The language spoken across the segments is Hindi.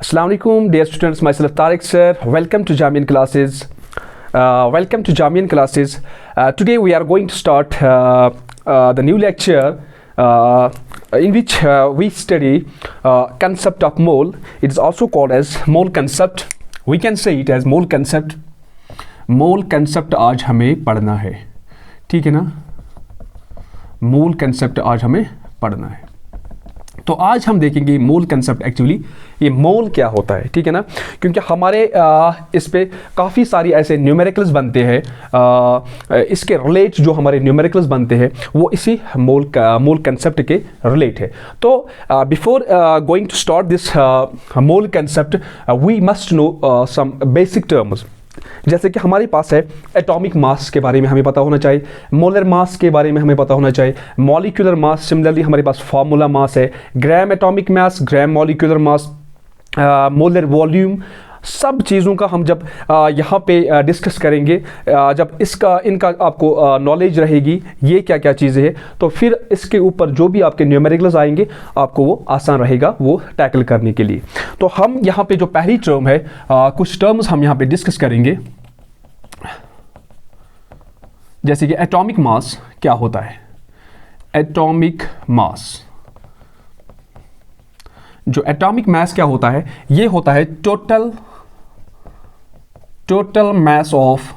Assalamu alaikum, dear students. Myself Tariq sir. Welcome to Jamian classes. Today we are going to start the new lecture in which we study concept of mole. It is also called as mole concept. We can say it as mole concept. Mole concept आज हमें पढ़ना है, ठीक है ना। मोल कंसेप्ट आज हमें पढ़ना है। तो आज हम देखेंगे मोल कंसेप्ट एक्चुअली ये मोल क्या होता है, ठीक है ना। क्योंकि हमारे इस पे काफ़ी सारी ऐसे न्यूमेरिकल्स बनते हैं, इसके रिलेट जो हमारे न्यूमेरिकल्स बनते हैं वो इसी मोल कंसेप्ट के रिलेट है। तो before going to start this mole concept we must know some basic terms. जैसे कि हमारे पास है एटॉमिक मास के बारे में हमें पता होना चाहिए, मोलर मास के बारे में हमें पता होना चाहिए, मॉलिक्यूलर मास। सिमिलरली हमारे पास फार्मूला मास है, ग्राम एटॉमिक मास, ग्राम मॉलिक्यूलर मास, मोलर वॉल्यूम। सब चीज़ों का हम जब यहाँ पे डिस्कस करेंगे, जब इनका आपको नॉलेज रहेगी ये क्या क्या चीज़ें हैं, तो फिर इसके ऊपर जो भी आपके न्यूमेरिकल्स आएंगे आपको वो आसान रहेगा वो टैकल करने के लिए। तो हम यहाँ पे जो पहली टर्म है, कुछ टर्म्स हम यहाँ पे डिस्कस करेंगे। जैसे कि एटॉमिक मास क्या होता है। एटॉमिक मास, जो एटॉमिक मास क्या होता है, ये होता है total mass of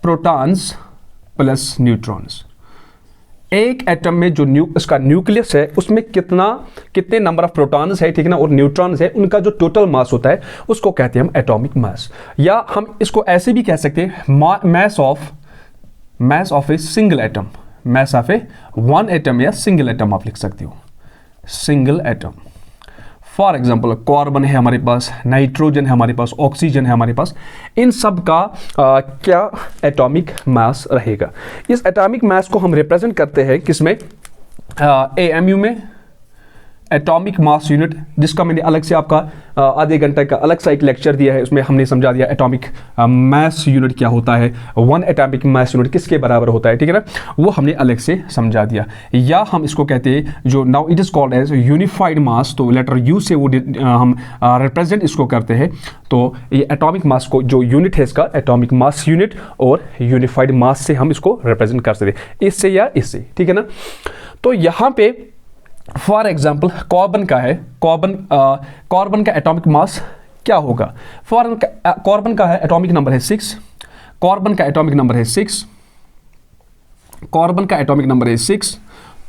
protons plus neutrons. एक एटम में जो इसका न्यूक्लियस है उसमें कितने नंबर ऑफ प्रोटॉन्स है, ठीक है ना, और न्यूट्रॉन्स है, उनका जो टोटल मास होता है उसको कहते हैं हम एटॉमिक मास। या हम इसको ऐसे भी कह सकते हैं mass of a single atom, mass of A one atom, या सिंगल एटम आप लिख सकते हो, single atom. For example carbon है हमारे पास, नाइट्रोजन है हमारे पास, ऑक्सीजन है हमारे पास, इन सब का क्या एटॉमिक मास रहेगा। इस एटॉमिक मास को हम रिप्रेजेंट करते हैं किसमें, AMU में, एटॉमिक मास यूनिट, जिसका मैंने अलग से आपका आधे घंटे का अलग सा एक लेक्चर दिया है। उसमें हमने समझा दिया एटॉमिक मास यूनिट क्या होता है, वन एटॉमिक मास यूनिट किसके बराबर होता है, ठीक है ना, वो हमने अलग से समझा दिया। या हम इसको कहते हैं जो now it is called as unified mass, तो लेटर यू से वो हम रिप्रेजेंट इसको करते हैं। तो ये एटॉमिक मास को जो यूनिट है इसका एटॉमिक मास यूनिट, और यूनिफाइड मास से हम इसको रिप्रेजेंट कर सकते हैं, इससे या इससे, ठीक है ना। तो यहाँ पे फॉर एग्जाम्पल कार्बन का है, कार्बन का एटॉमिक मास क्या होगा। कार्बन का है एटॉमिक नंबर है 6, कार्बन का एटॉमिक नंबर है 6, कार्बन का एटॉमिक नंबर है 6।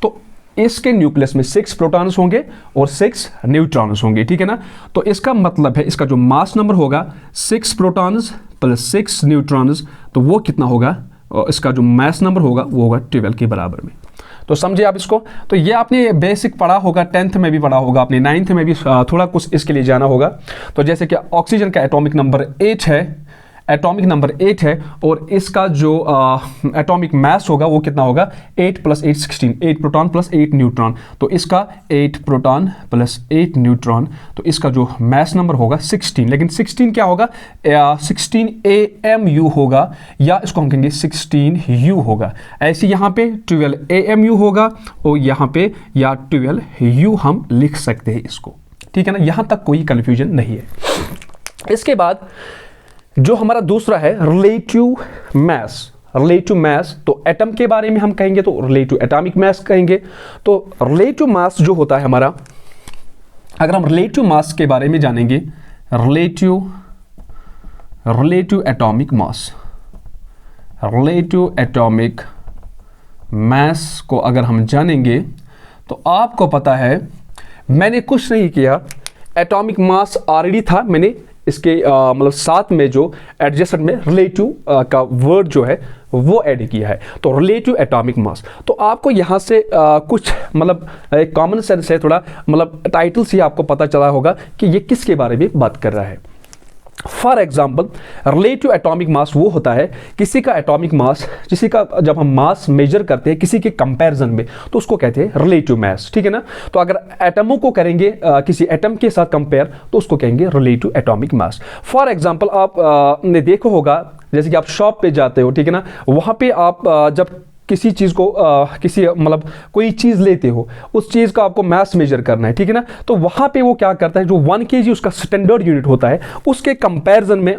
तो इसके न्यूक्लियस में 6 प्रोटॉन्स होंगे और 6 न्यूट्रॉन्स होंगे, ठीक है ना। तो इसका मतलब है इसका जो मास नंबर होगा 6 प्रोटॉन्स प्लस 6 न्यूट्रॉन्स, तो वो कितना होगा, इसका जो मास नंबर होगा वो होगा 12 के बराबर में। तो समझे आप इसको। तो ये आपने बेसिक पढ़ा होगा, 10th में भी पढ़ा होगा, आपने 9th में भी थोड़ा कुछ इसके लिए जाना होगा। तो जैसे कि ऑक्सीजन का एटॉमिक नंबर 8 है, एटॉमिक नंबर 8 है, और इसका जो एटॉमिक मास होगा वो कितना होगा, 8 + 8 16, 8 प्रोटॉन प्लस 8 न्यूट्रॉन। तो इसका 8 प्रोटॉन प्लस 8 न्यूट्रॉन, तो इसका जो मास नंबर होगा 16। लेकिन 16 क्या होगा, 16 AMU होगा, या इसको हम कहेंगे 16U होगा। ऐसे यहाँ पे 12 AMU होगा, और यहाँ पे या 12U हम लिख सकते हैं इसको, ठीक है ना। यहाँ तक कोई कन्फ्यूजन नहीं है। इसके बाद जो हमारा दूसरा है रिलेटिव मास, तो एटम के बारे में हम कहेंगे तो रिलेटिव एटॉमिक मास कहेंगे। तो रिलेटिव मास जो होता है हमारा, अगर हम रिलेटिव मास के बारे में जानेंगे, रिलेटिव एटॉमिक मास को अगर हम जानेंगे तो आपको पता है मैंने कुछ नहीं किया, एटॉमिक मास ऑलरेडी था, मैंने इसके मतलब साथ में जो एडजेसेंट में रिलेटिव का वर्ड जो है वो ऐड किया है। तो रिलेटिव एटॉमिक मास, तो आपको यहाँ से कुछ मतलब एक कॉमन सेंस है, थोड़ा मतलब टाइटल से आपको पता चला होगा कि ये किसके बारे में बात कर रहा है। For example relative atomic mass वो होता है किसी का एटॉमिक मास, किसी का जब हम मास मेजर करते हैं किसी के कंपैरिजन में, तो उसको कहते हैं रिलेटिव मास, ठीक है ना। तो अगर एटमों को करेंगे किसी एटम के साथ कंपेयर, तो उसको कहेंगे relative atomic mass. For example आप ने देखा होगा, जैसे कि आप शॉप पे जाते हो, ठीक है ना, वहाँ पे आप जब किसी चीज़ को किसी मतलब कोई चीज़ लेते हो, उस चीज़ का आपको मास मेजर करना है, ठीक है ना, तो वहाँ पे वो क्या करता है, जो 1 kg उसका स्टैंडर्ड यूनिट होता है उसके कंपैरिजन में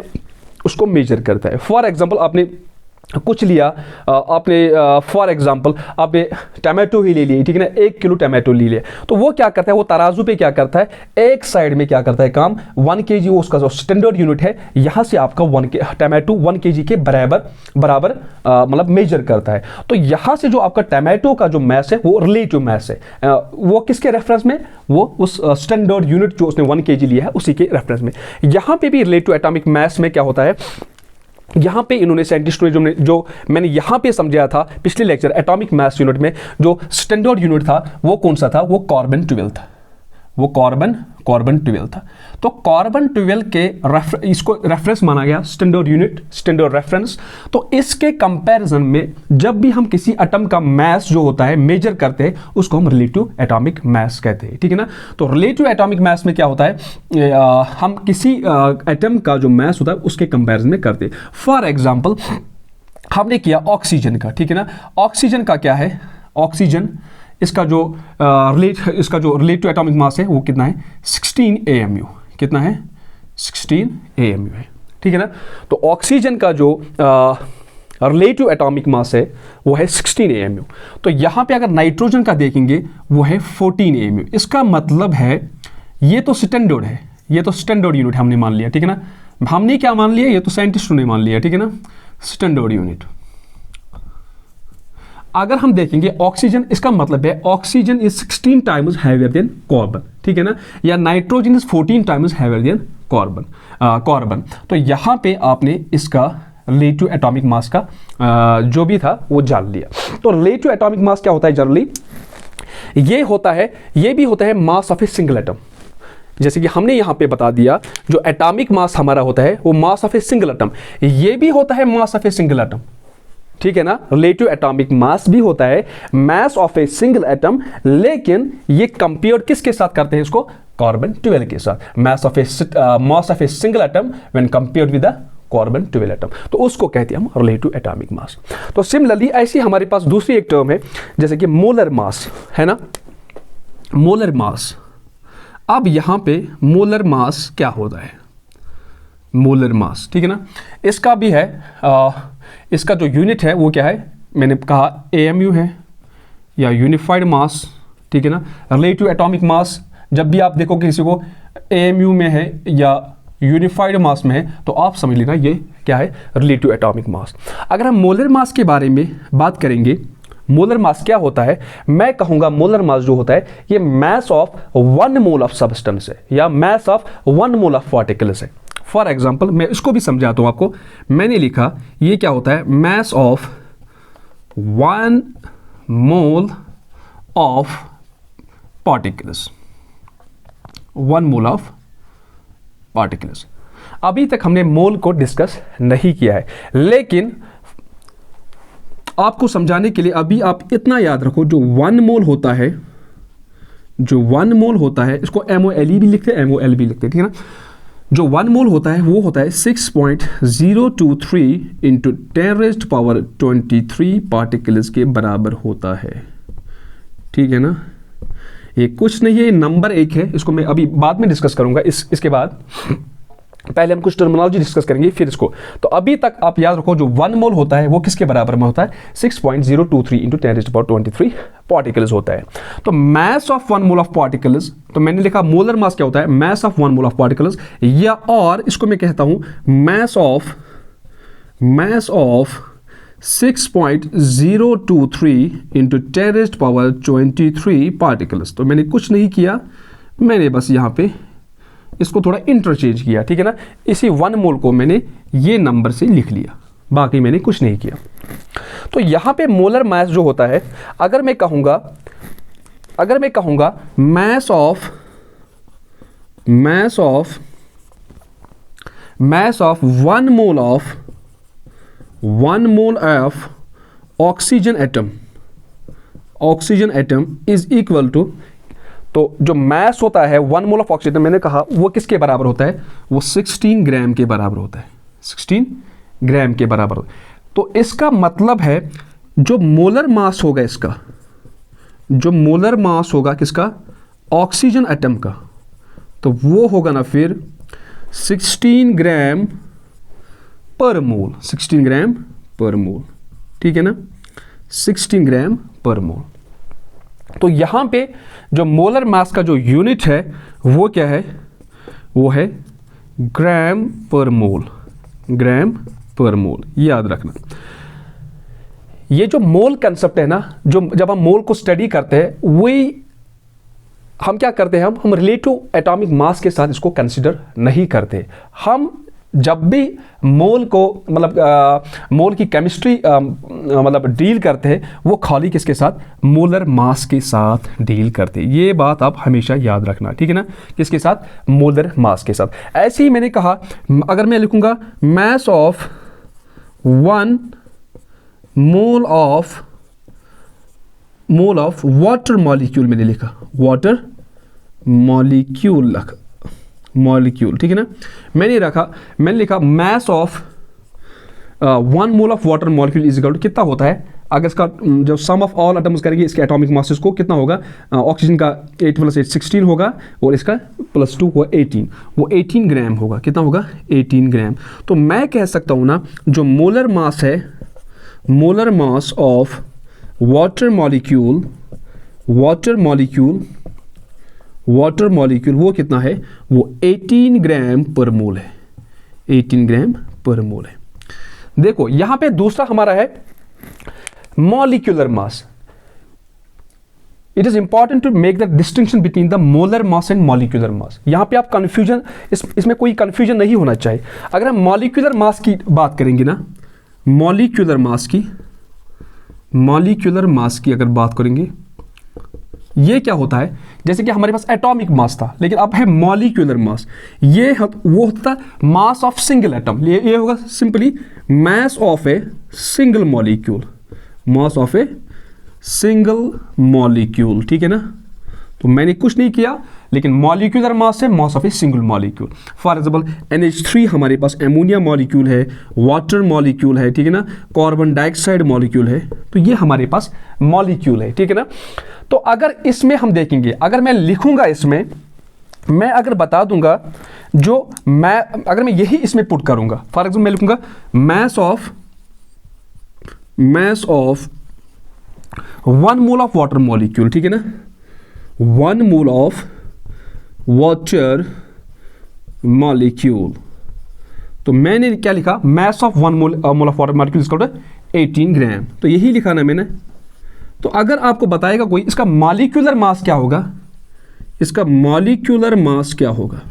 उसको मेजर करता है। फॉर एग्जांपल आपने कुछ लिया, आपने फॉर एग्जांपल आपने टमाटो ही ले लिए, ठीक है ना, 1 किलो टमाटो ले लिया, तो वो क्या करता है, वो तराजू पे क्या करता है, एक साइड में क्या करता है काम, 1 kg वो उसका जो स्टैंडर्ड यूनिट है, यहाँ से आपका टमाटो 1 kg के बराबर मतलब मेजर करता है। तो यहाँ से जो आपका टमाटो का जो मैस है वो रिलेटिव मैस है, वो किसके रेफरेंस में, वो उस स्टैंडर्ड यूनिट जो उसने 1 kg लिया है उसी के रेफरेंस में। यहाँ पे भी रिलेटिव एटॉमिक मैस में क्या होता है, यहाँ पे इन्होंने साइंटिस्टों ने जो मैंने यहाँ पे समझाया था पिछले लेक्चर एटॉमिक मास यूनिट में, जो स्टैंडर्ड यूनिट था वो कौन सा था, वो कार्बन 12 था, वो कार्बन 12 था। तो कार्बन 12 के इसको रेफरेंस माना गया, स्टैंडर्ड यूनिट, स्टैंडर्ड रेफरेंस। तो इसके कंपैरिजन में जब भी हम किसी एटम का मास जो होता है मेजर करते हैं उसको हम रिलेटिव एटॉमिक मास कहते हैं, ठीक है ना। तो रिलेटिव एटॉमिक मास में क्या होता है, हम किसी एटम का जो मास होता है उसके कंपैरिजन में करते हैं। फॉर एग्जाम्पल हमने किया ऑक्सीजन का, ठीक है ना, ऑक्सीजन का क्या है, ऑक्सीजन इसका जो रिलेटिव एटॉमिक मास है वो कितना है, 16 AMU, कितना है, 16 AMU है, ठीक है ना। तो ऑक्सीजन का जो रिलेटिव एटॉमिक मास है वो है 16 AMU। तो यहाँ पे अगर नाइट्रोजन का देखेंगे वो है 14 AMU। इसका मतलब है ये तो स्टैंडर्ड है, ये तो स्टैंडर्ड यूनिट हमने मान लिया, ठीक है ना, हमने क्या मान लिया, ये तो साइंटिस्टों ने मान लिया, ठीक है ना, स्टैंडर्ड यूनिट। अगर हम देखेंगे ऑक्सीजन, इसका मतलब है oxygen is 16 times heavier than carbon, ठीक है ना, या nitrogen is 14 times heavier than carbon. तो यहाँ पे आपने इसका रिलेटिव एटॉमिक मास का जो भी था वो जान लिया। तो रिलेटिव एटॉमिक मास क्या होता है जनरली, ये भी होता है mass of a single atom. जैसे कि हमने यहाँ पे बता दिया जो एटॉमिक मास हमारा होता है वो mass of a single atom, ये भी होता है mass of a single atom, ठीक है ना। रिलेटिव एटॉमिक मास भी होता है mass of a single atom, लेकिन ये कंपेयर किसके साथ करते हैं इसको, कार्बन 12 के साथ। Mass of a single atom when compared with the carbon 12 atom, तो उसको कहते हैं हम रिलेटिव एटॉमिक मास। तो सिमिलरली ऐसी हमारे पास दूसरी एक टर्म है जैसे कि मोलर मास, है ना, मोलर मास। अब यहां पे मोलर मास क्या होता है, मोलर मास, ठीक है ना, इसका भी है इसका जो यूनिट है वो क्या है, मैंने कहा AMU है या यूनिफाइड मास, ठीक है ना। रिलेटिव एटॉमिक मास जब भी आप देखो किसी को AMU में है या यूनिफाइड मास में है तो आप समझ लेना ये क्या है, रिलेटिव एटॉमिक मास। अगर हम मोलर मास के बारे में बात करेंगे, मोलर मास क्या होता है, मैं कहूंगा मोलर मास जो होता है ये मास ऑफ 1 मोल ऑफ सब्सटेंस है या मास ऑफ 1 मोल ऑफ पार्टिकल्स है। फॉर एग्जाम्पल मैं इसको भी समझाता हूं आपको, मैंने लिखा ये क्या होता है, मास of 1 mole of particles, 1 mole of particles. अभी तक हमने मोल को डिस्कस नहीं किया है, लेकिन आपको समझाने के लिए अभी आप इतना याद रखो, जो 1 मोल होता है, जो 1 मोल होता है इसको MOLE भी लिखते हैं, MOL भी लिखते हैं, ठीक है ना। जो 1 मोल होता है वो होता है 6.023 इंटू 10⁻23 पार्टिकल्स के बराबर होता है, ठीक है ना। ये कुछ नहीं है, ये नंबर 1 है, इसको मैं अभी बाद में डिस्कस करूंगा, इसके बाद पहले हम कुछ टर्मिनोलॉजी डिस्कस करेंगे फिर इसको। तो अभी तक आप याद रखो जो 1 मोल होता है वो किसके बराबर में होता है, 6.023 इंटू 10⁻23 पार्टिकल्स होता है। तो मास ऑफ 1 मोल ऑफ पार्टिकल्स, तो मैंने लिखा मोलर मास क्या होता है, मास ऑफ 1 मोल ऑफ पार्टिकल्स, या और इसको मैं कहता हूं मास ऑफ 6.023 इंटू 10⁻23 पार्टिकल्स। तो मैंने कुछ नहीं किया, मैंने बस यहाँ पे इसको थोड़ा इंटरचेंज किया, ठीक है ना। इसी 1 मोल को मैंने ये नंबर से लिख लिया, बाकी मैंने कुछ नहीं किया। तो यहाँ पे मोलर मास जो होता है, अगर मैं कहूँगा mass of 1 mole of oxygen atom is equal to, तो जो मास होता है 1 मोल ऑफ ऑक्सीजन, मैंने कहा वो किसके बराबर होता है, वो 16 ग्राम के बराबर होता है, 16 ग्राम के बराबर। तो इसका मतलब है जो मोलर मास होगा इसका, जो मोलर मास होगा किसका, ऑक्सीजन एटम का, तो वो होगा ना फिर 16 ग्राम पर मोल, 16 ग्राम पर मोल, ठीक है ना, 16 ग्राम पर मोल। तो यहाँ पे जो मोलर मास का जो यूनिट है वो क्या है, वो है ग्राम पर मोल, ग्राम पर मोल, याद रखना। ये जो मोल कंसेप्ट है ना, जो जब हम मोल को स्टडी करते हैं वही हम क्या करते हैं, हम रिलेटिव एटॉमिक मास के साथ इसको कंसिडर नहीं करते। हम जब भी मोल को मोल की केमिस्ट्री डील करते हैं वो खाली किसके साथ, मोलर मास के साथ डील करते हैं। ये बात आप हमेशा याद रखना, ठीक है ना, किसके साथ, मोलर मास के साथ। ऐसे ही मैंने कहा, अगर मैं लिखूंगा mass of 1 mole of water molecule, मैंने लिखा वाटर मॉलिक्यूल, ठीक है ना, मैंने लिखा mass of 1 mole of water molecule is equal to कितना होता है, अगर इसका जब सम ऑफ ऑल एटम्स करेंगे इसके एटॉमिक मासेस को कितना होगा, ऑक्सीजन का 8 + 8 16 होगा और इसका +2 हुआ 18, वो 18 ग्राम होगा, कितना होगा 18 ग्राम। तो मैं कह सकता हूँ ना, जो मोलर मास है, molar mass of water molecule वो कितना है, वो 18 ग्राम पर मोल है, 18 ग्राम पर मोल है। देखो यहां पे दूसरा हमारा है molecular mass. It is important to make the distinction between the molar mass and molecular mass. यहां पे आप कंफ्यूजन, इसमें कोई कंफ्यूजन नहीं होना चाहिए। अगर हम मॉलिक्यूलर मास की बात करेंगे ना, मॉलिक्यूलर मास की अगर बात करेंगे, ये क्या होता है, जैसे कि हमारे पास एटॉमिक मास था, लेकिन अब है मॉलिक्यूलर मास। ये वो होता है मास ऑफ सिंगल एटम, ये होगा simply mass of a single molecule, mass of a single molecule, ठीक है ना। तो मैंने कुछ नहीं किया, लेकिन मॉलिक्यूलर मास है mass of a single molecule. For example NH3 हमारे पास एमोनिया मॉलिक्यूल है, वाटर मॉलिक्यूल है, ठीक है ना, कार्बन डाइऑक्साइड मॉलिक्यूल है, तो ये हमारे पास मॉलिक्यूल है, ठीक है ना। तो अगर इसमें हम देखेंगे, अगर मैं लिखूंगा इसमें, मैं अगर बता दूंगा, अगर मैं यही इसमें पुट करूंगा, फॉर एग्जाम्पल मैं लिखूंगा mass of 1 mole of water molecule, ठीक है ना, 1 मोल ऑफ वाटर मॉलिक्यूल। तो मैंने क्या लिखा, mass of 1 mole of water molecule is 18 ग्राम, तो यही लिखा ना मैंने। तो अगर आपको बताएगा कोई इसका मॉलिक्यूलर मास क्या होगा, इसका मॉलिक्यूलर मास क्या होगा,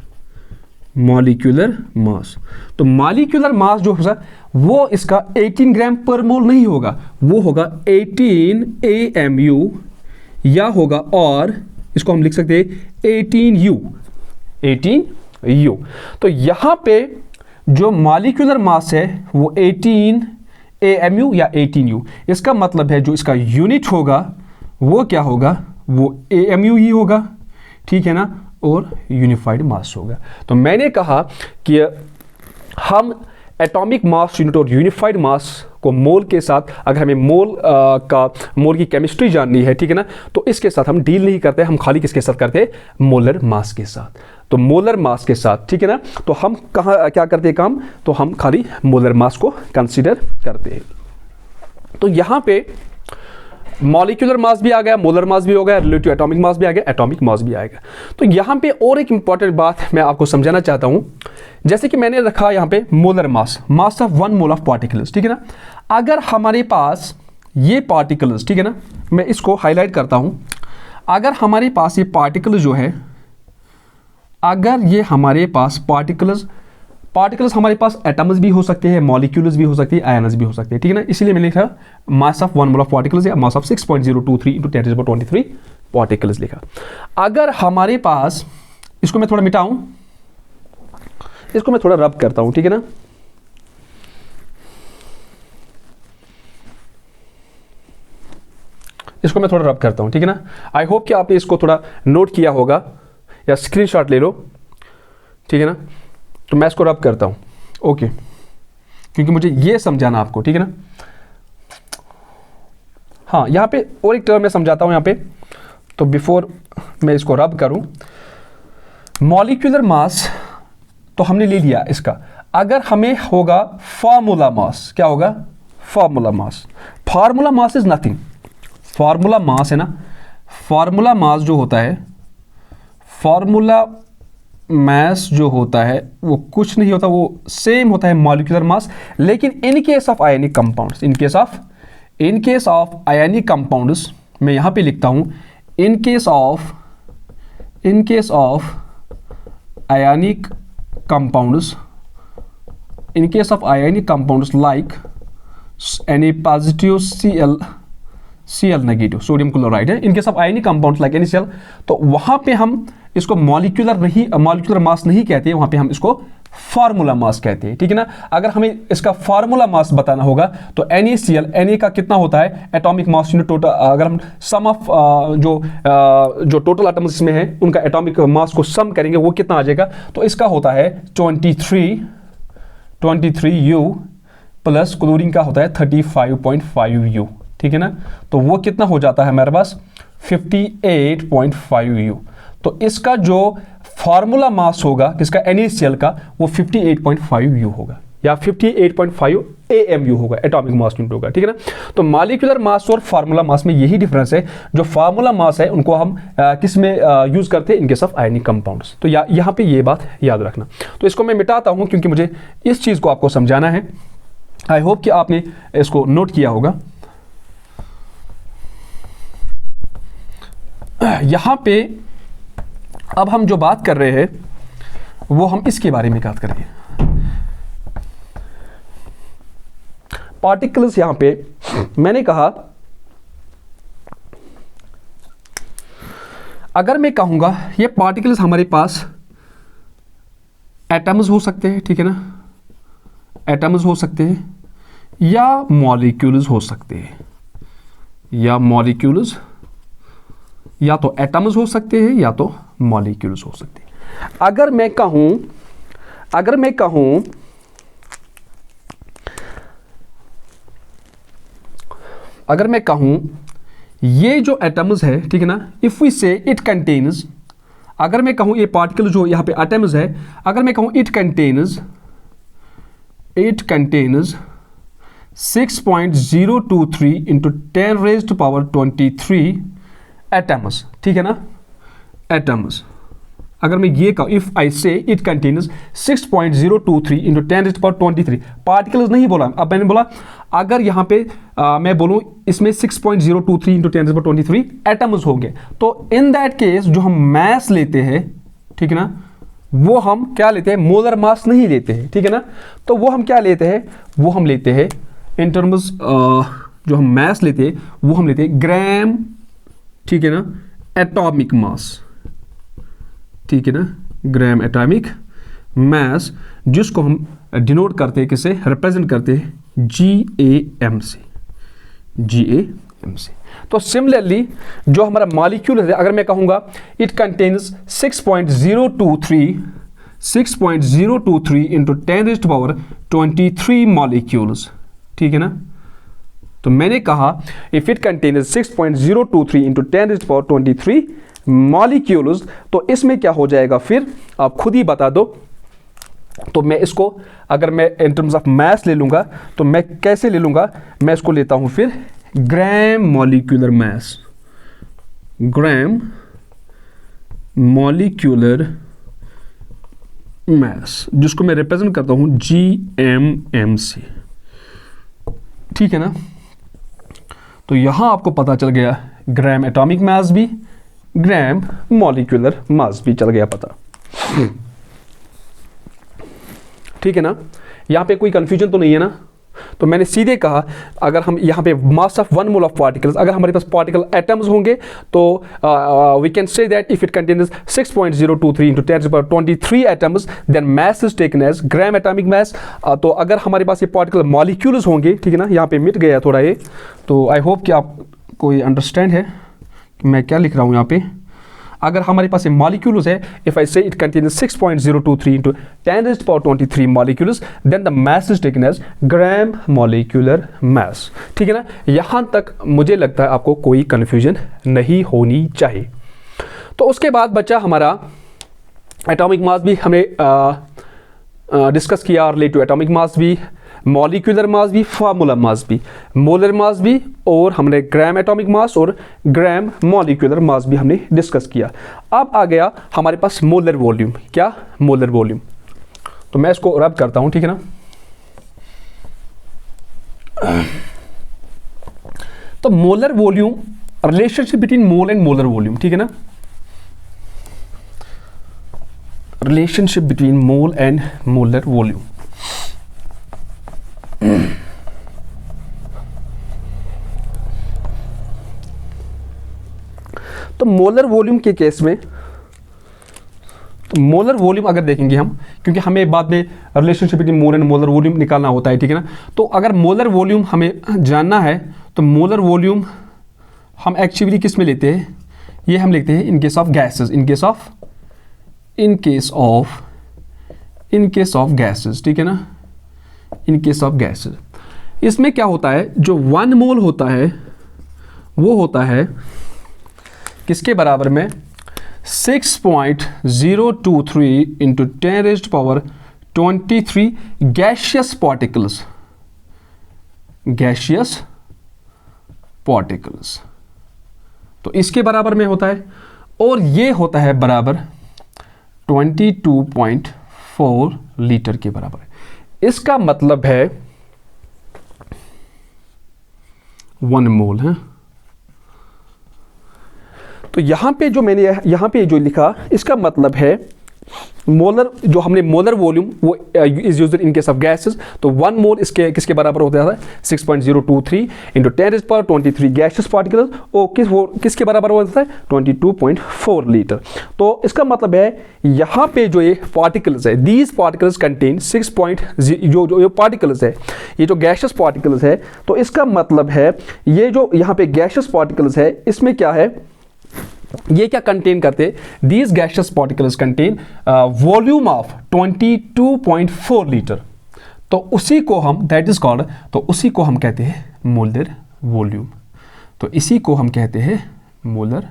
मॉलिक्यूलर मास, तो मॉलिक्यूलर मास जो होगा वो इसका 18 ग्राम पर मोल नहीं होगा, वो होगा 18 AMU, या होगा, और इसको हम लिख सकते हैं 18U। तो यहां पे जो मॉलिक्यूलर मास है वो 18 AMU या 18U, इसका मतलब है जो इसका यूनिट होगा वो क्या होगा, वो AMU ही होगा, ठीक है ना, और यूनिफाइड मास होगा। तो मैंने कहा कि हम एटॉमिक मास यूनिट और यूनिफाइड मास को मोल के साथ, अगर हमें मोल की केमिस्ट्री जाननी है, ठीक है ना, तो इसके साथ हम डील नहीं करते, हम खाली किसके साथ करते हैं, मोलर मास के साथ। तो मोलर मास के साथ, ठीक है ना, तो हम क्या करते हैं काम, तो हम खाली मोलर मास को कंसीडर करते हैं। तो यहां पे मॉलिक्यूलर मास भी आ गया, मोलर मास भी हो गया, रिलेटिव एटॉमिक मास भी आ गया, एटॉमिक मास भी आएगा। तो यहां पे और एक इंपॉर्टेंट बात मैं आपको समझाना चाहता हूं, जैसे कि मैंने रखा यहां पे molar mass of 1 mole of particles, ठीक है ना। अगर हमारे पास ये पार्टिकल्स, ठीक है ना, मैं इसको हाईलाइट करता हूं, अगर हमारे पास ये पार्टिकल जो है, अगर ये हमारे पास पार्टिकल्स हमारे पास एटम्स भी हो सकते हैं, मॉलिक्यूल्स भी हो सकती है, आयन्स भी हो सकते हैं, ठीक है ना। इसलिए मैंने लिखा mass of 1 mole of particles या मास ऑफ 6.023 × 10⁻23 पार्टिकल्स लिखा। अगर हमारे पास, इसको मैं थोड़ा मिटाऊं, इसको मैं थोड़ा रब करता हूं, ठीक है ना, इसको मैं थोड़ा रब करता हूं, ठीक है ना। आई होप कि आपने इसको थोड़ा नोट किया होगा या स्क्रीनशॉट ले लो, ठीक है ना। तो मैं इसको रब करता हूं, ओके, क्योंकि मुझे ये समझाना आपको, ठीक है ना। हाँ, यहाँ पे और एक टर्म मैं समझाता हूँ यहाँ पे, तो बिफोर मैं इसको रब करूँ, मॉलिक्यूलर मास तो हमने ले लिया इसका। अगर हमें होगा फार्मूला मास, क्या होगा? Formula mass. Formula mass is nothing, formula mass है ना, फार्मूला मास जो होता है, फार्मूला मास जो होता है वो कुछ नहीं होता, वो सेम होता है मॉलिक्यूलर मास, लेकिन in case of ionic compounds, in case of ionic compounds, मैं यहाँ पे लिखता हूँ in case of ionic compounds, in case of ionic compounds like Na positive Cl negative sodium chloride है, in case of ionic compounds like NaCl, तो वहां पे हम इसको मॉलिक्यूलर मास नहीं कहते, वहां पे हम इसको फार्मूला मास कहते हैं, ठीक है ना। अगर हमें इसका फार्मूला मास बताना होगा तो NaCl, Na का कितना होता है एटॉमिक मास यूनिट टोटल, अगर हम सम ऑफ जो टोटल एटम्स में है उनका एटॉमिक मास को सम करेंगे वो कितना आ जाएगा, तो इसका होता है 23 U प्लस क्लोरीन का होता है 35.5 U, ठीक है ना। तो वो कितना हो जाता है हमारे पास 58.5 U। तो इसका जो फार्मूला मास होगा किसका, NaCl का, वो 58.5 U होगा या 58.5 AMU होगा, एटॉमिक मास यूनिट होगा, ठीक है ना। तो मॉलिक्यूलर मास और फार्मूला मास में यही डिफरेंस है। जो फार्मूला मास है उनको हम किस में यूज करते हैं, in case of ionic compounds. तो यहाँ पे ये बात याद रखना। तो इसको मैं मिटाता हूं क्योंकि मुझे इस चीज को आपको समझाना है। आई होप कि आपने इसको नोट किया होगा। यहां पे अब हम जो बात कर रहे हैं वो हम इसके बारे में बात करेंगे। पार्टिकल्स, यहां पे मैंने कहा अगर मैं कहूंगा ये पार्टिकल्स हमारे पास एटम्स हो सकते हैं, ठीक है ना, एटम्स हो सकते हैं या मॉलिक्यूल्स हो सकते हैं, या मॉलिक्यूल्स, या तो एटम्स हो सकते हैं या तो मॉलिक्यूल्स हो सकते हैं। अगर मैं कहूं ये जो एटम्स है, ठीक है ना, इफ वी से इट कंटेन्स, अगर मैं कहूं ये पार्टिकल जो यहां पे एटम्स है, अगर मैं कहूं it contains 6.023 into 10 raised to power 23 atoms, ठीक है ना, एटम्स। अगर मैं ये कहूं if I say it contains 6.023 into 10 raised to power 23, particles नहीं बोला, अब मैंने बोला अगर यहां पे मैं बोलूं इसमें 6.023 into 10 raised to power 23 atoms होंगे, तो इन दैट केस जो हम मास लेते हैं, ठीक है ना, वो हम क्या लेते हैं, मोलर मास नहीं लेते हैं, ठीक है ना। तो वो हम क्या लेते हैं, वो हम लेते हैं इन टर्म्स, जो हम मास लेते हैं वो हम लेते हैं ग्राम, ठीक है ना, एटॉमिक मास, ठीक है ना, ग्राम एटॉमिक मास, जिसको हम डिनोट करते हैं, किसे रिप्रेजेंट करते हैं, GAM से। तो सिमिलरली जो हमारा मॉलिक्यूल है, अगर मैं कहूंगा it contains 6.023 into 10 raised to power 23 molecules, ठीक है ना। तो मैंने कहा if it contains 6.023 into 10 raised to power 23 molecules, तो इसमें क्या हो जाएगा, फिर आप खुद ही बता दो। तो मैं इसको अगर मैं इन टर्म्स ऑफ मास ले लूंगा तो मैं कैसे ले लूंगा, मैं इसको लेता हूं फिर ग्राम मॉलिक्यूलर मास, ग्राम मॉलिक्यूलर मास, जिसको मैं रिप्रेजेंट करता हूं GMM से, ठीक है ना। तो यहां आपको पता चल गया ग्राम एटॉमिक मास भी, ग्राम मॉलिक्यूलर मास भी चल गया पता, ठीक है ना। यहां पे कोई कंफ्यूजन तो नहीं है ना। तो मैंने सीधे कहा अगर हम यहाँ पे mass of 1 mole of particles, अगर हमारे पास पार्टिकल एटम्स होंगे तो we can say that if it contains 6.023 into 10 to the power 23 atoms, then mass is taken as gram atomic mass. तो अगर हमारे पास ये पार्टिकल मॉलिक्यूल्स होंगे, ठीक है ना, यहाँ पे मिट गया थोड़ा ये, तो आई होप कि आप कोई अंडरस्टैंड है कि मैं क्या लिख रहा हूँ यहाँ पे। अगर हमारे पास ये मॉलिक्यूल्स है, if I say it contains 6.023 into 10⁻23 molecules, then the mass is taken as gram molecular mass. ठीक है ना, यहां तक मुझे लगता है आपको कोई कंफ्यूजन नहीं होनी चाहिए। तो उसके बाद बच्चा हमारा एटॉमिक मास भी हमने डिस्कस किया, रिलेटेड टू एटॉमिक मास भी, मॉलिक्यूलर मास भी, फार्मूला मास भी, मोलर मास भी, और हमने ग्राम एटॉमिक मास और ग्राम मॉलिक्यूलर मास भी हमने डिस्कस किया। अब आ गया हमारे पास मोलर वॉल्यूम। क्या? Molar volume. तो मैं इसको रब करता हूं, ठीक है ना। तो molar volume, relationship between mole and molar volume, ठीक है ना, relationship between mole and molar volume. तो मोलर वॉल्यूम के केस में, तो मोलर वॉल्यूम अगर देखेंगे हम, क्योंकि हमें बाद में relationship between mole and molar volume निकालना होता है, ठीक है ना। तो अगर मोलर वॉल्यूम हमें जानना है तो मोलर वॉल्यूम हम एक्चुअली किस में लेते हैं? ये हम लिखते हैं in case of gases, in case of gases, ठीक है ना, इन केस ऑफ गैसेस। इसमें क्या होता है, जो 1 मोल होता है वो होता है किसके बराबर में? 6.023 into 10⁻23 गैशियस पार्टिकल्स। तो इसके बराबर में होता है, और ये होता है बराबर 22.4 लीटर के बराबर। इसका मतलब है 1 मोल है। तो यहां पे जो मैंने यहां पे जो लिखा, इसका मतलब है मोलर, जो हमने मोलर वॉल्यूम वो is used in case of gases. तो 1 मोल इसके किसके बराबर होता है? 6.023 into 10⁻23 गैशियस पार्टिकल्स, और किसके बराबर होता है? 22.4 लीटर। तो इसका मतलब है यहाँ पे जो ये पार्टिकल्स है, दीज पार्टिकल्स कंटेन 6. जो पार्टिकल्स है, ये जो गैशियस पार्टिकल्स है, तो इसका मतलब है ये जो यहाँ पे गैशियस पार्टिकल्स है, इसमें क्या है, ये क्या कंटेन करते? These gaseous particles contain volume of 22.4 litre. तो उसी को हम, दैट इज कॉल्ड, तो उसी को हम कहते हैं मोलर वॉल्यूम। तो इसी को हम कहते हैं मोलर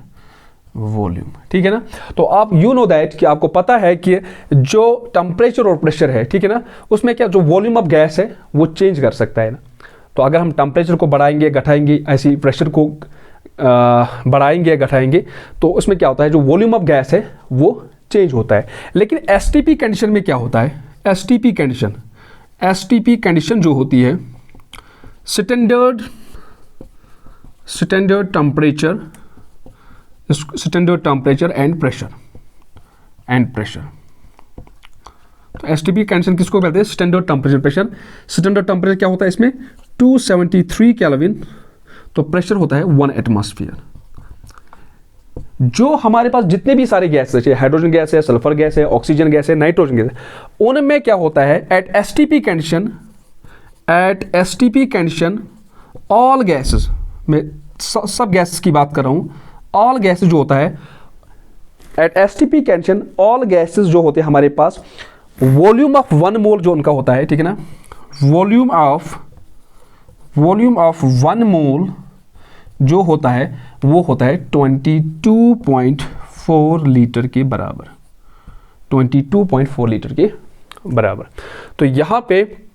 वॉल्यूम, ठीक है ना। तो आप यू नो दैट कि आपको पता है कि जो टेम्परेचर और प्रेशर है, ठीक है ना, उसमें क्या जो वॉल्यूम ऑफ गैस है वो चेंज कर सकता है ना। तो अगर हम टेम्परेचर को बढ़ाएंगे घटाएंगे, ऐसी प्रेशर को बढ़ाएंगे घटाएंगे, तो उसमें क्या होता है, जो वॉल्यूम ऑफ गैस है वो चेंज होता है। लेकिन एसटीपी कंडीशन में क्या होता है? एसटीपी कंडीशन जो होती है, स्टैंडर्ड टेम्परेचर एंड प्रेशर। तो एसटीपी कंडीशन किसको कहते हैं? Standard temperature pressure. Standard temperature क्या होता है इसमें? 273 केल्विन, तो प्रेशर होता है 1 एटमॉस्फेयर। जो हमारे पास जितने भी सारे गैस है, हाइड्रोजन गैस है, सल्फर गैस है, ऑक्सीजन गैस है, नाइट्रोजन गैस है, उनमें क्या होता है, at STP condition all gases में, सब गैसेस की बात कर रहा हूं, ऑल गैसेस जो होता है at STP condition, all gases जो होते हैं हमारे पास, वॉल्यूम ऑफ 1 मोल जो उनका होता है, ठीक है ना, वॉल्यूम ऑफ 1 मोल जो होता है वो होता है 22.4 लीटर के बराबर, 22.4 लीटर के बराबर। तो यहाँ पे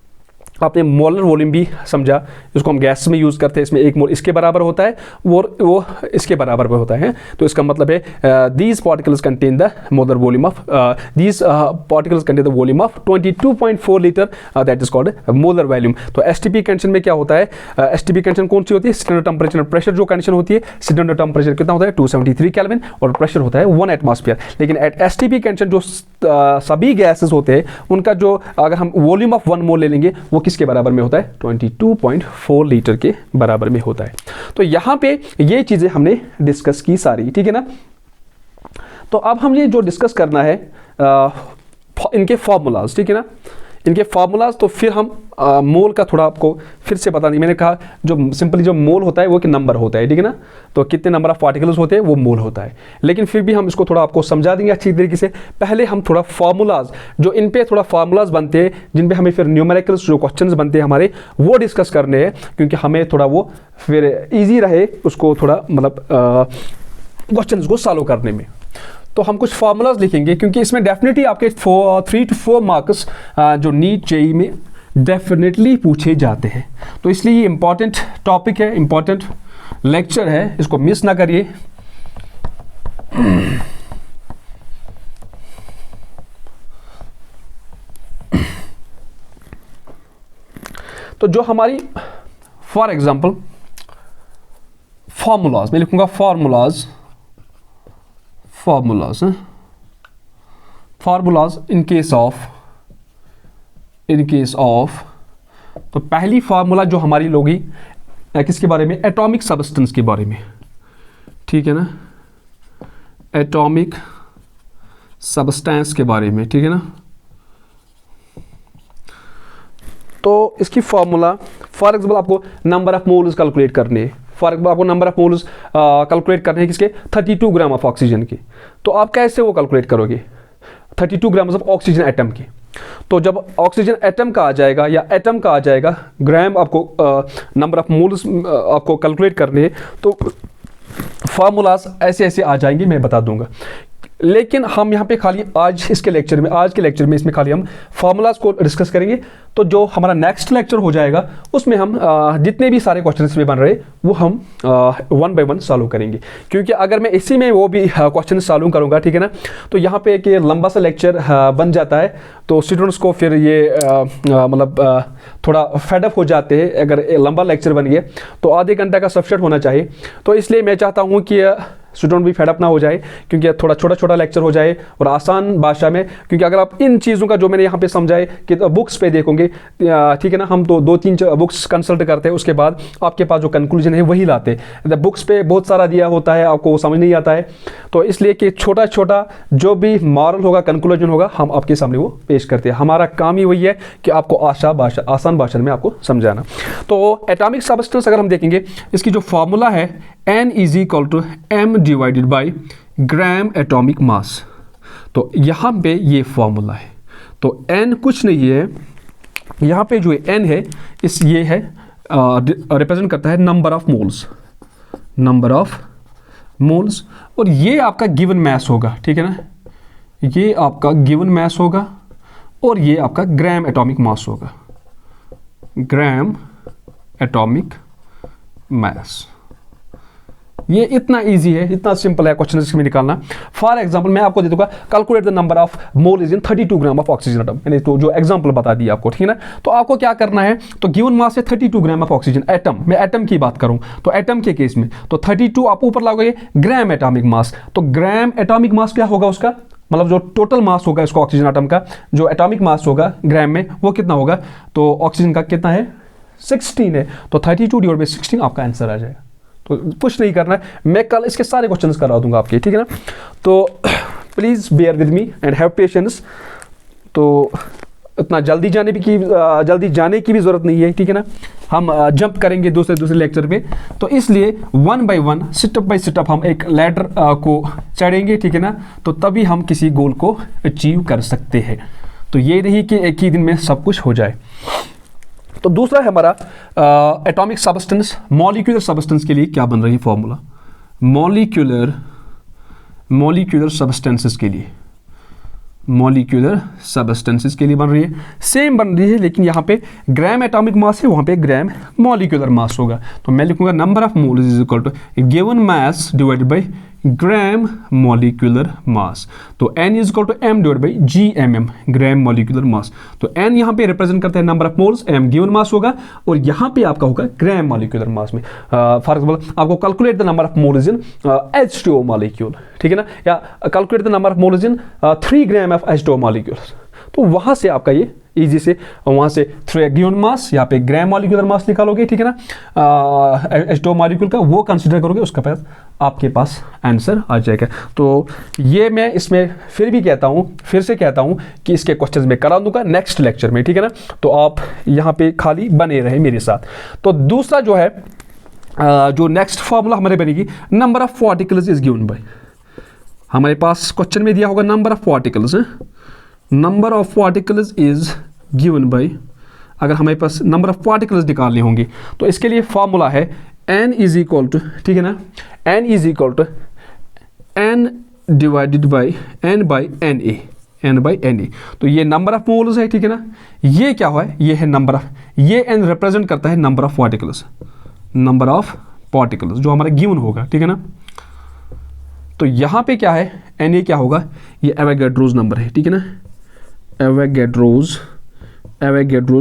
आपने मोलर वॉल्यूम भी समझा, इसको हम गैस में यूज़ करते हैं, इसमें 1 मोल इसके बराबर होता है, वो इसके बराबर में होता है। तो इसका मतलब है these particles contain the molar volume of, these particles contain the volume of 22.4 litre, that is called molar volume. तो एसटीपी कंडीशन में क्या होता है? एसटीपी कंडीशन कौन सी होती है? स्टैंडर्ड टेम्परेचर और प्रेशर जो कंडीशन होती है, स्टैंडर्ड टेम्परेचर कितना होता है? 273 केल्विन, और प्रेशर होता है 1 एटमॉस्फेयर। लेकिन एट एसटीपी कंडीशन जो सभी गैसेस होते हैं, उनका जो अगर हम वॉल्यूम ऑफ 1 मोल ले लेंगे, वो किसके बराबर में होता है? 22.4 लीटर के बराबर में होता है। तो यहां पे ये चीजें हमने डिस्कस की सारी, ठीक है ना। तो अब हम ये जो डिस्कस करना है इनके फॉर्मूलाज, ठीक है ना, इनके फार्मूलाज तो फिर हम मोल का थोड़ा आपको फिर से बता दें। मैंने कहा जो सिंपली जो मोल होता है वो कि नंबर होता है, ठीक है ना, तो कितने नंबर ऑफ पार्टिकल्स होते हैं वो मोल होता है। लेकिन फिर भी हम इसको थोड़ा आपको समझा देंगे अच्छी तरीके से। पहले हम थोड़ा फार्मूलाज जो इन पे थोड़ा फार्मूलाज बनते हैं जिन पे हमें फिर न्यूमेरिकल्स जो क्वेश्चंस बनते हैं हमारे वो डिस्कस करने हैं, क्योंकि हमें थोड़ा वो फिर ईजी रहे उसको थोड़ा मतलब क्वेश्चंस को सॉल्व करने में। तो हम कुछ फार्मूलाज लिखेंगे क्योंकि इसमें डेफिनेटली आपके 3 to 4 मार्क्स जो नीट जेईई में डेफिनेटली पूछे जाते हैं। तो इसलिए ये इंपॉर्टेंट टॉपिक है, इंपॉर्टेंट लेक्चर है, इसको मिस ना करिए। तो जो हमारी फॉर एग्जांपल फार्मूलाज, मैं लिखूंगा फार्मूलाज इन केस ऑफ तो पहली फार्मूला जो हमारी लोगी किसके बारे में, एटॉमिक सब्सटेंस के बारे में, ठीक है ना, एटॉमिक सब्सटेंस के बारे में, ठीक है ना। तो इसकी फार्मूला फॉर एग्जांपल आपको नंबर ऑफ मोल्स कैलकुलेट करने हैं, फॉर एग्जाम्पल आपको नंबर ऑफ मोल्स कैलकुलेट करने हैं किसके, 32 ग्राम ऑफ ऑक्सीजन की। तो आप कैसे वो कैलकुलेट करोगे 32 ग्राम ऑफ ऑक्सीजन एटम की। तो जब ऑक्सीजन एटम का आ जाएगा या एटम का आ जाएगा, ग्राम आपको नंबर ऑफ मोल्स आपको कैलकुलेट करने हैं, तो फार्मूलाज ऐसे ऐसे आ जाएंगे, मैं बता दूंगा। लेकिन हम यहाँ पे खाली आज के लेक्चर में इसमें खाली हम फार्मूलाज को डिस्कस करेंगे। तो जो हमारा नेक्स्ट लेक्चर हो जाएगा उसमें हम जितने भी सारे क्वेश्चन इसमें बन रहे वो हम 1 by 1 सॉल्व करेंगे। क्योंकि अगर मैं इसी में वो भी क्वेश्चन सॉल्व करूँगा, ठीक है ना, तो यहाँ पे एक लंबा सा लेक्चर बन जाता है, तो स्टूडेंट्स को फिर ये मतलब थोड़ा फेडअप हो जाते हैं। अगर लंबा लेक्चर बन गया तो आधे घंटे का सब्जेक्ट होना चाहिए। तो इसलिए मैं चाहता हूँ कि स्टूडेंट भी फेडअप ना हो जाए, क्योंकि थोड़ा छोटा छोटा लेक्चर हो जाए और आसान भाषा में। क्योंकि अगर आप इन चीज़ों का जो मैंने यहाँ पे समझाए कि बुक्स पे देखोगे, ठीक है ना, हम तो 2-3 बुक्स कंसल्ट करते हैं, उसके बाद आपके पास जो कंक्लूजन है वही लाते हैं। बुक्स पे बहुत सारा दिया होता है, आपको वो समझ नहीं आता है। तो इसलिए कि छोटा छोटा जो भी मॉरल होगा, कंक्लूजन होगा, हम आपके सामने वो पेश करते हैं। हमारा काम ही वही है कि आपको आसान भाषा में आपको समझाना। तो एटॉमिक सब्सटेंस अगर हम देखेंगे, इसकी जो फार्मूला है N = m divided by gram atomic mass. तो यहाँ पे ये फार्मूला है। तो n कुछ नहीं है, यहाँ पे जो n है ये है रिप्रेजेंट करता है नंबर ऑफ मोल्स, और ये आपका गिवन मास होगा, ठीक है ना, ये आपका गिवन मास होगा और ये आपका ग्राम एटॉमिक मास होगा, ग्राम एटॉमिक मास। ये इतना इजी है, इतना सिंपल है क्वेश्चन इसमें निकालना। फॉर एग्जांपल मैं आपको दे दूंगा, calculate the number of moles in 32 gram of oxygen atom, मैंने तो जो एग्जांपल बता दिया आपको, ठीक है ना। तो आपको क्या करना है, तो गिवन मास है 32 ग्राम ऑफ ऑक्सीजन एटम, मैं एटम की बात करूं तो एटम के केस में तो 32 आप ऊपर लागोगे ग्राम एटॉमिक मास। तो ग्राम एटॉमिक मास क्या होगा उसका, मतलब जो टोटल मास होगा इसको ऑक्सीजन एटम का, जो एटॉमिक मास होगा ग्राम में वो कितना होगा, तो ऑक्सीजन का कितना है 16 है, तो 32/16 आपका आंसर आ जाएगा। तो कुछ नहीं करना है, मैं कल इसके सारे क्वेश्चंस करा दूंगा आपके, ठीक है ना। तो please bear with me and have patience. तो इतना जल्दी जाने की भी ज़रूरत नहीं है, ठीक है ना। हम जंप करेंगे दूसरे लेक्चर पे, तो इसलिए 1 by 1 स्टेप बाय स्टेप हम एक लैडर को चढ़ेंगे, ठीक है ना। तो तभी हम किसी गोल को अचीव कर सकते हैं। तो ये नहीं कि एक ही दिन में सब कुछ हो जाए। तो दूसरा है हमारा एटॉमिक सब्सटेंस, मॉलिक्यूलर सब्सटेंस के लिए क्या बन रही है फॉर्मूला, मॉलिक्यूलर सब्सटेंसेस के लिए, मॉलिक्यूलर सब्सटेंसेस के लिए बन रही है, सेम बन रही है, लेकिन यहाँ पे ग्राम एटॉमिक मास है, वहाँ पे ग्राम मॉलिक्यूलर मास होगा। तो मैं लिखूंगा number of moles is equal to given mass divided by gram molecular mass. तो n is equal to m divide by GMM, gram molecular mass. तो n यहाँ पे रिप्रेजेंट करता है number of moles, m given mass होगा, और यहाँ पे आपका होगा ग्राम मॉलिक्यूलर मास में। फॉर एग्जाम्पल आपको calculate the number of moles in H2O molecule, ठीक है ना, या calculate the number of moles in 3 gram of H2O molecule. तो वहाँ से आपका ये इजी से वहाँ से 3 गिवन मास, यहाँ पे ग्राम मॉलिक्यूलर मास निकालोगे, ठीक है ना, H2O मॉलिक्यूल का वो कंसिडर करोगे, उसका पास आपके पास आंसर आ जाएगा। तो ये मैं इसमें फिर से कहता हूँ कि इसके क्वेश्चंस मैं करा दूंगा नेक्स्ट लेक्चर में, ठीक है ना। तो आप यहाँ पे खाली बने रहे मेरे साथ। तो दूसरा जो है जो नेक्स्ट फॉर्मूला हमारे बनेगी, number of particles is given by, हमारे पास क्वेश्चन में दिया होगा number of particles, number of particles is given by, अगर हमारे पास नंबर ऑफ पार्टिकल्स निकालने होंगे तो इसके लिए फॉर्मूला है n इज इक्वल टू, ठीक है ना, n is equal to n divided by n by N A. तो ये नंबर ऑफ मोल्स है, ठीक है ना। ये क्या हुआ है, ये है नंबर ऑफ, ये n रिप्रेजेंट करता है नंबर ऑफ पार्टिकल्स जो हमारा गिवन होगा, ठीक है ना। तो यहाँ पे क्या है, Na क्या होगा, ये एवोगैड्रोस नंबर है, ठीक है ना। एवोगैड्रोस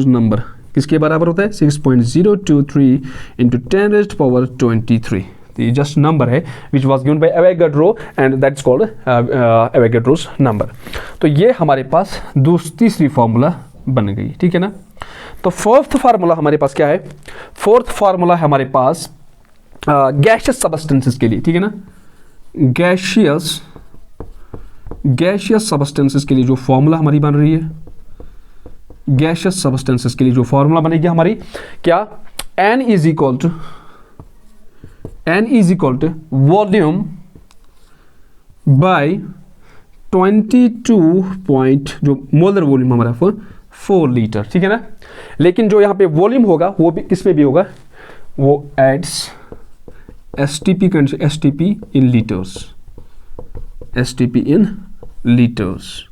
नंबर किसके बराबर होता है, 6.023 इंटू 10⁻23। तो ये जस्ट नंबर है which was given by Avogadro and that is called Avogadro's number. तो ये हमारे पास तीसरी फार्मूला बन गई, ठीक है ना। तो फोर्थ फार्मूला हमारे पास क्या है, फोर्थ फार्मूला है हमारे पास गैशियस सब्सटेंसेस के लिए, ठीक है ना। गैशियस सब्सटेंसेस के लिए जो फॉर्मूला हमारी बन रही है, गैशियस सब्सटेंसेस के लिए जो फॉर्मूला बनेगी हमारी क्या, n is equal to volume by 22 जो मोलर वॉल्यूम हमारा 4 लीटर, ठीक है ना। लेकिन जो यहाँ पे वॉल्यूम होगा वो भी किस में भी होगा, वो एड्स एसटीपी इन लीटर्स,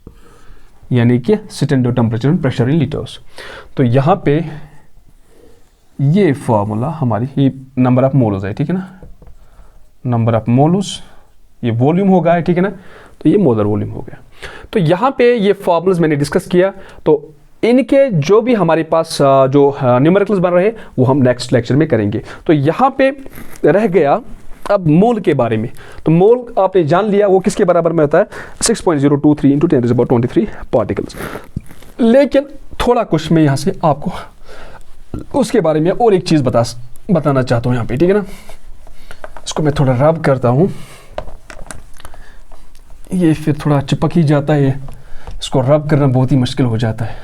यानी कि standard temperature and pressure in litres. तो यहाँ पे ये फॉर्मूला हमारी, ये नंबर ऑफ मोल्स है, ठीक है ना, नंबर ऑफ मोल्स, ये वॉल्यूम होगा, ठीक है ना। तो ये मोलर वॉल्यूम हो गया। तो यहाँ पे ये फॉर्मूल्स मैंने डिस्कस किया। तो इनके जो भी हमारे पास जो न्यूमेरिकल्स बन रहे हैं वो हम नेक्स्ट लेक्चर में करेंगे। तो यहाँ पे रह गया अब मोल के बारे में। तो मोल आपने जान लिया वो किसके बराबर में होता है, 6.023 इंटू 10⁻23 पार्टिकल्स। लेकिन थोड़ा कुछ मैं यहाँ से आपको उसके बारे में और एक चीज़ बताना चाहता हूँ यहाँ पे, ठीक है ना। इसको मैं थोड़ा रब करता हूँ, ये फिर थोड़ा चिपक ही जाता है, इसको रब करना बहुत ही मुश्किल हो जाता है।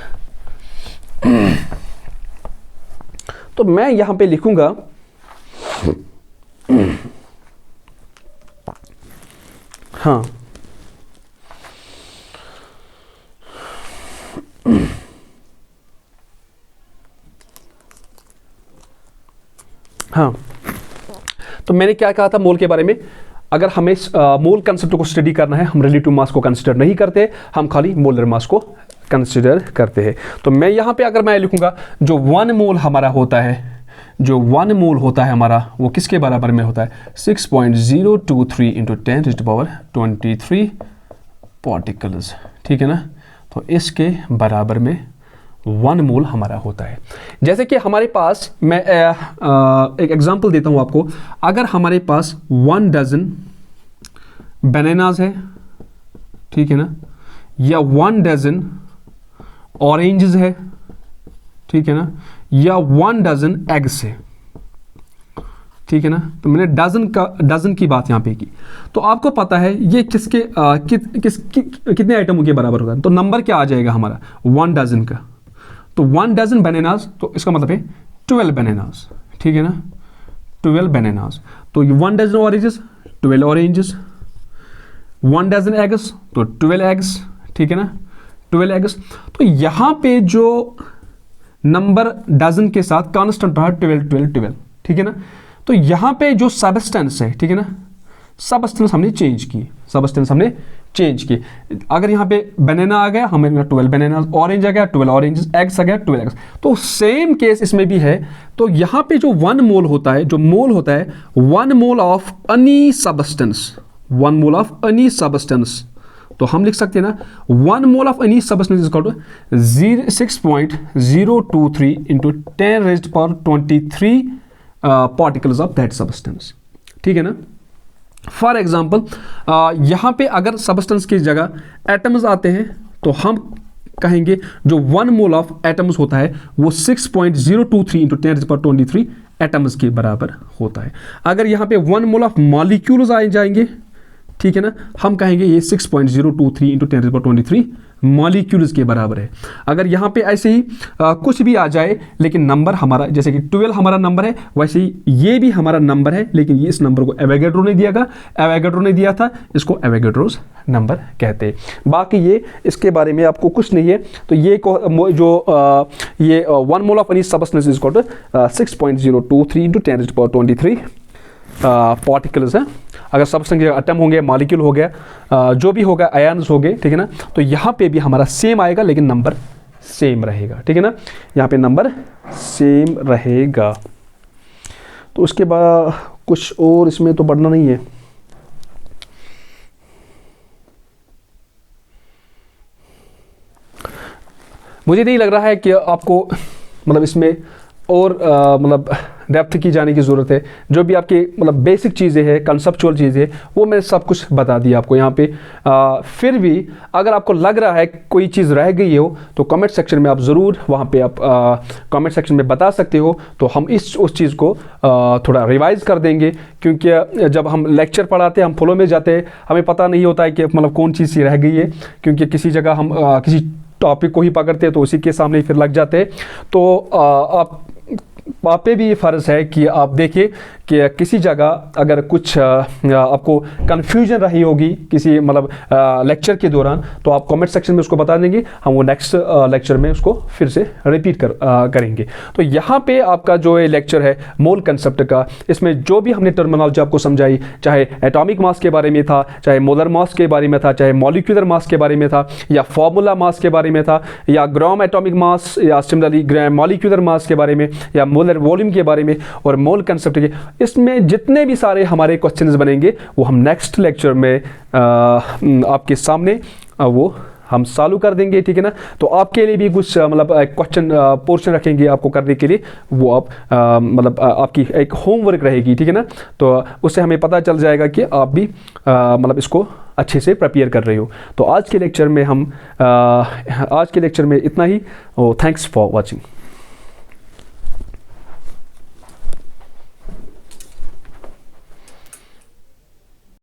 तो मैं यहाँ पे लिखूंगा हाँ, हाँ, तो मैंने क्या कहा था मोल के बारे में, अगर हमें मोल कंसेप्ट को स्टडी करना है हम रिलेटिव मास को कंसिडर नहीं करते, हम खाली मोलर मास को कंसिडर करते हैं। तो मैं यहाँ पे अगर मैं लिखूंगा जो 1 मोल हमारा होता है, जो 1 मोल होता है हमारा वो किसके बराबर में होता है, 6.023 इंटू 10⁻23 पार्टिकल्स, ठीक है ना। तो इसके बराबर में 1 मोल हमारा होता है। जैसे कि हमारे पास मैं एक एग्जांपल देता हूं आपको, अगर हमारे पास 1 डजन बनानास है, ठीक है ना, या 1 डजन ऑरेंजेस है, ठीक है ना, या 1 डजन एग्स है, ठीक है ना। तो मैंने डजन की बात यहाँ पे की। तो आपको पता है ये किसके कितने आइटमों के बराबर होता है। तो नंबर क्या आ जाएगा हमारा 1 डजन का। तो 1 डजन बनानास, तो इसका मतलब है 12 बनानास, ठीक है ना, 12 बनानास। तो 1 dozen oranges 12 oranges, 1 dozen eggs तो 12 एग्स, ठीक है ना, 12 एग्स। तो यहाँ पे जो नंबर डजन के साथ कांस्टेंट रहा 12, ठीक है ना। तो यहाँ पे जो सबस्टेंस है, ठीक है ना, सबस्टेंस हमने चेंज की। अगर यहाँ पे बनाना आ गया हमें 12 बनाना, ऑरेंज आ गया 12 ऑरेंजेस, एग्स आ गया 12 एग्स। तो सेम केस इसमें भी है। तो यहाँ पे जो 1 मोल होता है, जो मोल होता है 1 mole of any substance, 1 mole of any substance, तो हम लिख सकते हैं ना 1 mole of any substance is equal to 6.023 into 10⁻23 particles of that substance, ठीक है ना। फॉर एग्जाम्पल यहाँ पे अगर सबस्टेंस की जगह एटम्स आते हैं तो हम कहेंगे जो 1 मोल ऑफ एटम्स होता है वो 6.023 इंटू 10⁻23 एटम्स के बराबर होता है। अगर यहाँ पे 1 मोल ऑफ मॉलिक्यूल्स आ जाएंगे, ठीक है ना, हम कहेंगे ये 6.023 × 10⁻23 मॉलिक्यूल्स के बराबर है। अगर यहाँ पे ऐसे ही कुछ भी आ जाए लेकिन नंबर हमारा, जैसे कि 12 हमारा नंबर है, वैसे ही ये भी हमारा नंबर है, लेकिन ये इस नंबर को एवोगैड्रो ने दिया था, इसको एवोगैड्रोस नंबर कहते हैं। बाकी ये इसके बारे में आपको कुछ नहीं है। तो ये ये 1 mole of any substance is equal to 6.023 × 10⁻23 particles हैं। अगर सब्सटेंस के एटम होंगे, मॉलिक्यूल हो गया, जो भी होगा, आयन्स हो गए, ठीक है ना, तो यहाँ पे भी हमारा सेम आएगा लेकिन नंबर सेम रहेगा, ठीक है ना, यहाँ पे नंबर सेम रहेगा। तो उसके बाद कुछ और इसमें तो बढ़ना नहीं है। मुझे नहीं लग रहा है कि आपको मतलब इसमें और मतलब डेप्थ की जाने की ज़रूरत है। जो भी आपकी मतलब बेसिक चीज़ें हैं, कंसेप्चुअल चीज़ें, वो मैंने सब कुछ बता दिया आपको यहाँ पे। फिर भी अगर आपको लग रहा है कोई चीज़ रह गई हो तो कमेंट सेक्शन में आप ज़रूर वहाँ पे आप कमेंट सेक्शन में बता सकते हो, तो हम उस चीज़ को थोड़ा रिवाइज़ कर देंगे। क्योंकि जब हम लेक्चर पढ़ाते हैं, हम फ्लो में जाते हैं, हमें पता नहीं होता है कि मतलब कौन चीज़ रह गई है, क्योंकि किसी जगह हम किसी टॉपिक को ही पकड़ते हैं तो उसी के सामने फिर लग जाते हैं। तो आप पे भी ये फ़र्ज़ है कि आप देखिए कि किसी जगह अगर कुछ आपको कन्फ्यूजन रही होगी किसी मतलब लेक्चर के दौरान, तो आप कमेंट सेक्शन में उसको बता देंगे, हम वो नेक्स्ट लेक्चर में उसको फिर से रिपीट करेंगे। तो यहाँ पे आपका जो ये लेक्चर है मोल कंसेप्ट का, इसमें जो भी हमने टर्मिनोलॉजी आपको समझाई, चाहे एटॉमिक मास के बारे में था, चाहे मोलर मास के बारे में था, चाहे मॉलिक्यूलर मास के बारे में था, या फॉर्मूला मास के बारे में था, या ग्राम एटॉमिक मास, या सिमिलरली मॉलिक्यूलर मास के बारे में, या मोलर वॉल्यूम के बारे में, और मोल कंसेप्ट के, इसमें जितने भी सारे हमारे क्वेश्चंस बनेंगे वो हम नेक्स्ट लेक्चर में आपके सामने वो हम चालू कर देंगे, ठीक है ना। तो आपके लिए भी कुछ मतलब क्वेश्चन पोर्शन रखेंगे आपको करने के लिए, वो आप मतलब आपकी एक होमवर्क रहेगी, ठीक है ना। तो उससे हमें पता चल जाएगा कि आप भी मतलब इसको अच्छे से प्रिपेयर कर रहे हो। तो आज के लेक्चर में इतना ही। Thanks for watching.